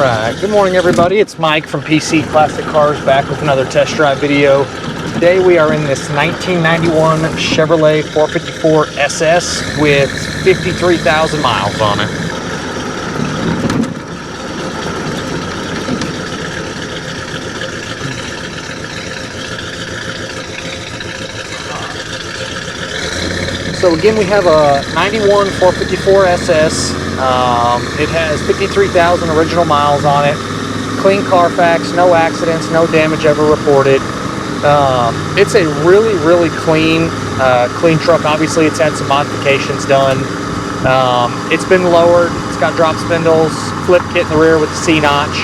Alright, good morning everybody. It's Mike from PC Classic Cars back with another test drive video. Today we are in this 1991 Chevrolet 454 SS with 53,000 miles on it. So again, we have a 91 454 SS. It has 53,000 original miles on it. Clean Carfax, no accidents, no damage ever reported. It's a really clean truck. Obviously, it's had some modifications done. It's been lowered. It's got drop spindles, flip kit in the rear with the C-notch,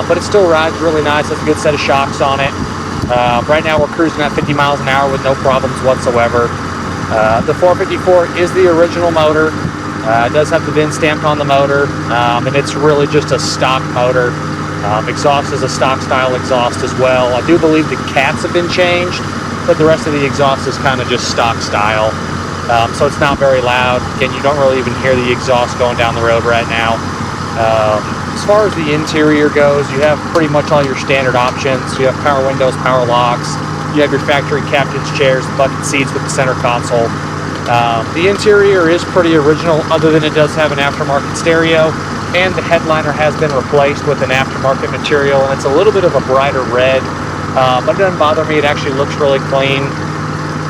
but it still rides really nice. Has a good set of shocks on it. Right now, we're cruising at 50 miles an hour with no problems whatsoever. The 454 is the original motor. It does have the VIN stamped on the motor, and it's really just a stock motor. Exhaust is a stock style exhaust as well. I do believe the cats have been changed, but the rest of the exhaust is kind of just stock style. So it's not very loud. Again, you don't really even hear the exhaust going down the road right now. As far as the interior goes, you have pretty much all your standard options. You have power windows, power locks. You have your factory captain's chairs, bucket seats with the center console. The interior is pretty original, other than it does have an aftermarket stereo, and the headliner has been replaced with an aftermarket material, and it's a little bit of a brighter red, but it doesn't bother me. It actually looks really clean.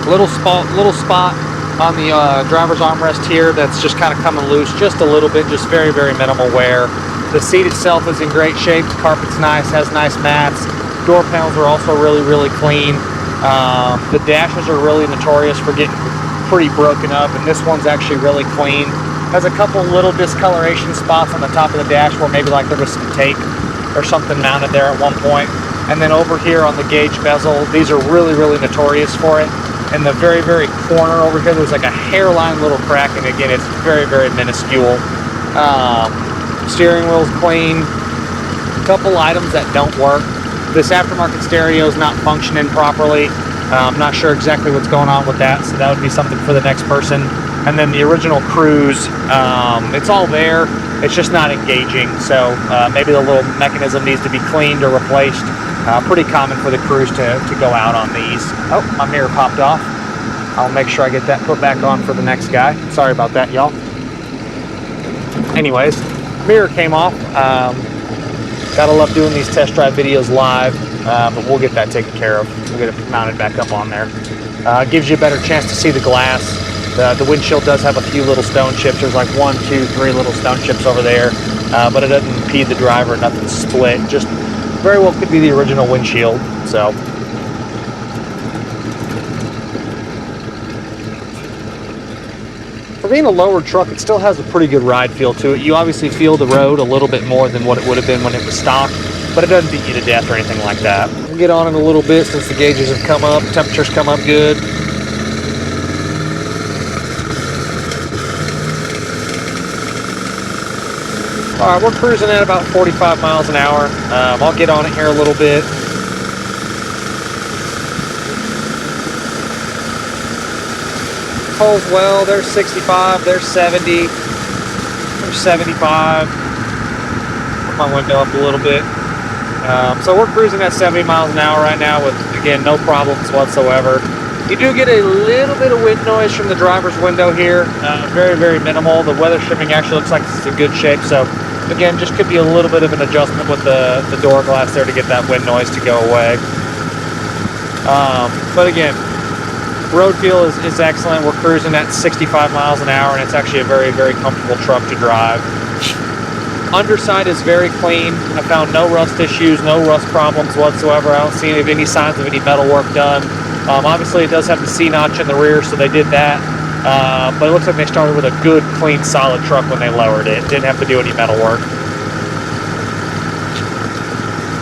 Little spot on the driver's armrest here that's just kind of coming loose just a little bit, just very minimal wear. The seat itself is in great shape. The carpet's nice, has nice mats. Door panels are also really clean. The dashes are really notorious for getting pretty broken up, and this one's actually really clean. Has a couple little discoloration spots on the top of the dash where maybe like there was some tape or something mounted there at one point. And then over here on the gauge bezel, these are really notorious for it. In the very corner over here, there's like a hairline little crack, and again, it's very minuscule. Steering wheel's clean. A couple items that don't work. This aftermarket stereo is not functioning properly. I'm not sure exactly what's going on with that, so that would be something for the next person. And then the original cruise, it's all there, it's just not engaging, so maybe the little mechanism needs to be cleaned or replaced. Pretty common for the cruise to go out on these. Oh, my mirror popped off. I'll make sure I get that put back on for the next guy. Sorry about that, y'all. Anyways, mirror came off. Gotta love doing these test drive videos live, but we'll get that taken care of. We'll get it mounted back up on there. Gives you a better chance to see the glass. The windshield does have a few little stone chips. There's like 1, 2, 3 little stone chips over there, but it doesn't impede the driver. Nothing's split. Just very well could be the original windshield. So. For being a lowered truck, it still has a pretty good ride feel to it. You obviously feel the road a little bit more than what it would have been when it was stock, but it doesn't beat you to death or anything like that. We'll get on in a little bit since the gauges have come up, temperatures come up good. All right, we're cruising at about 45 miles an hour. I'll get on it here a little bit. Pulls well, there's 65, there's 70, there's 75. Put my window up a little bit. So we're cruising at 70 miles an hour right now with, again, no problems whatsoever. You do get a little bit of wind noise from the driver's window here, very minimal. The weather stripping actually looks like it's in good shape, so again, just could be a little bit of an adjustment with the door glass there to get that wind noise to go away. But again, road feel is excellent. We're cruising at 65 miles an hour, and it's actually a very comfortable truck to drive. Underside is very clean. I found no rust issues, no rust problems whatsoever. I don't see any signs of any metal work done. Obviously, it does have the C-notch in the rear, so they did that. But it looks like they started with a good, clean, solid truck when they lowered it. Didn't have to do any metal work.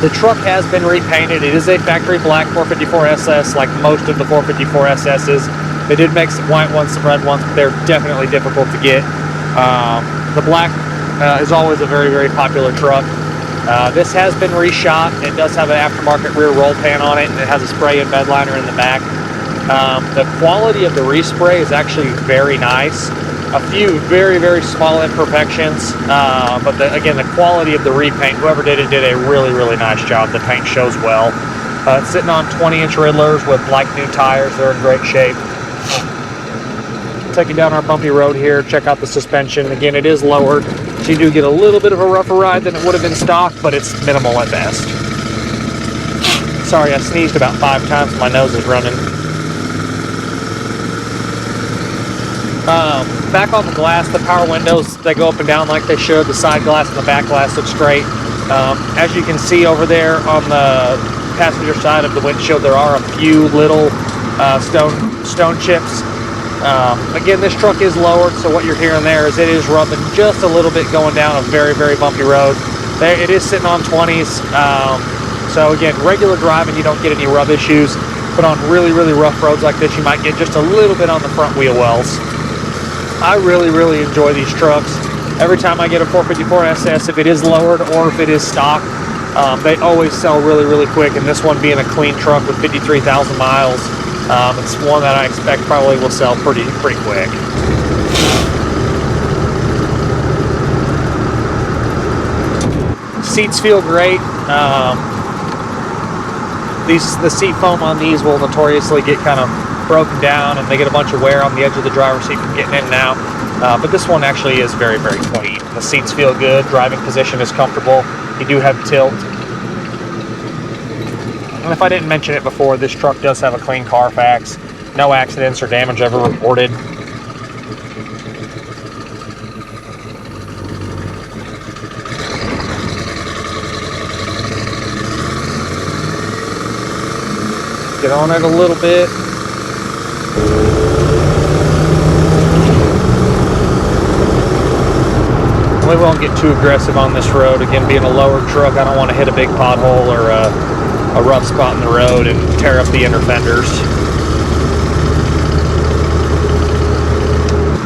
The truck has been repainted. It is a factory black 454 SS, like most of the 454 SS's. They did make some white ones, some red ones, but they're definitely difficult to get. The black is always a very popular truck. This has been reshot. It does have an aftermarket rear roll pan on it, and it has a spray-in bed liner in the back. The quality of the respray is actually very nice. A few very, very small imperfections, but again, the quality of the repaint, whoever did it did a really, really nice job. The paint shows well. It's sitting on 20-inch Riddlers with like new tires. They're in great shape. Taking down our bumpy road here, check out the suspension. Again, it is lowered, so you do get a little bit of a rougher ride than it would have been stock, but it's minimal at best. Sorry, I sneezed about 5 times. My nose is running. Back on the glass, the power windows, they go up and down like they should. The side glass and the back glass look straight. As you can see over there on the passenger side of the windshield, there are a few little stone chips. Again, this truck is lowered, so what you're hearing there is it is rubbing just a little bit going down a very, very bumpy road. There, it is sitting on 20s. So again, regular driving, you don't get any rub issues. But on really, really rough roads like this, you might get just a little bit on the front wheel wells. I really, really enjoy these trucks. Every time I get a 454 SS, if it is lowered or if it is stock, they always sell really, really quick. And this one being a clean truck with 53,000 miles, it's one that I expect probably will sell pretty quick. Seats feel great. The seat foam on these will notoriously get kind of broken down, and they get a bunch of wear on the edge of the driver's seat from getting in and out. But this one actually is very, very clean. The seats feel good. Driving position is comfortable. You do have tilt. And if I didn't mention it before, this truck does have a clean Carfax. No accidents or damage ever reported. Get on it a little bit. We won't get too aggressive on this road. Again, being a lower truck, I don't want to hit a big pothole or a rough spot in the road and tear up the inner fenders.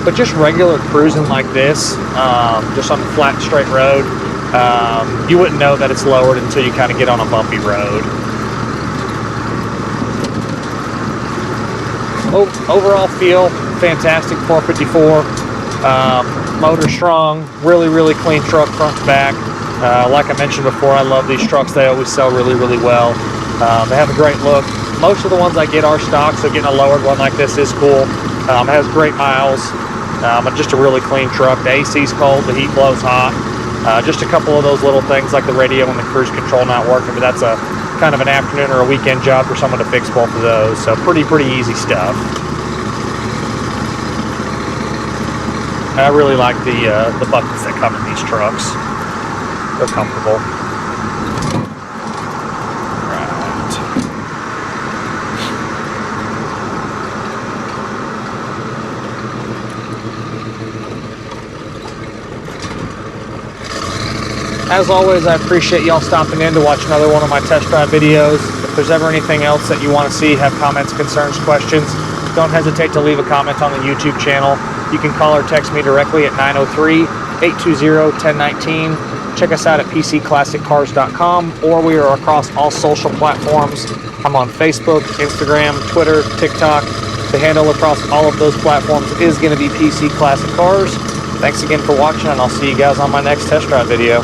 But just regular cruising like this, just on a flat, straight road, you wouldn't know that it's lowered until you kind of get on a bumpy road. Overall feel, fantastic 454. Motor strong, really, really clean truck front to back. Like I mentioned before, I love these trucks. They always sell really, really well. They have a great look. Most of the ones I get are stock, so getting a lowered one like this is cool. It has great miles. Just a really clean truck. The AC's cold, the heat blows hot. Just a couple of those little things like the radio and the cruise control not working, but that's a kind of an afternoon or a weekend job for someone to fix both of those. So pretty easy stuff. I really like the buckets that come in these trucks. They're comfortable. Right. As always, I appreciate y'all stopping in to watch another one of my test drive videos. If there's ever anything else that you want to see, have comments, concerns, questions, don't hesitate to leave a comment on the YouTube channel. You can call or text me directly at 903-820-1019. Check us out at PCClassicCars.com, or we are across all social platforms. I'm on Facebook, Instagram, Twitter, TikTok. The handle across all of those platforms is going to be PC Classic Cars. Thanks again for watching, and I'll see you guys on my next test drive video.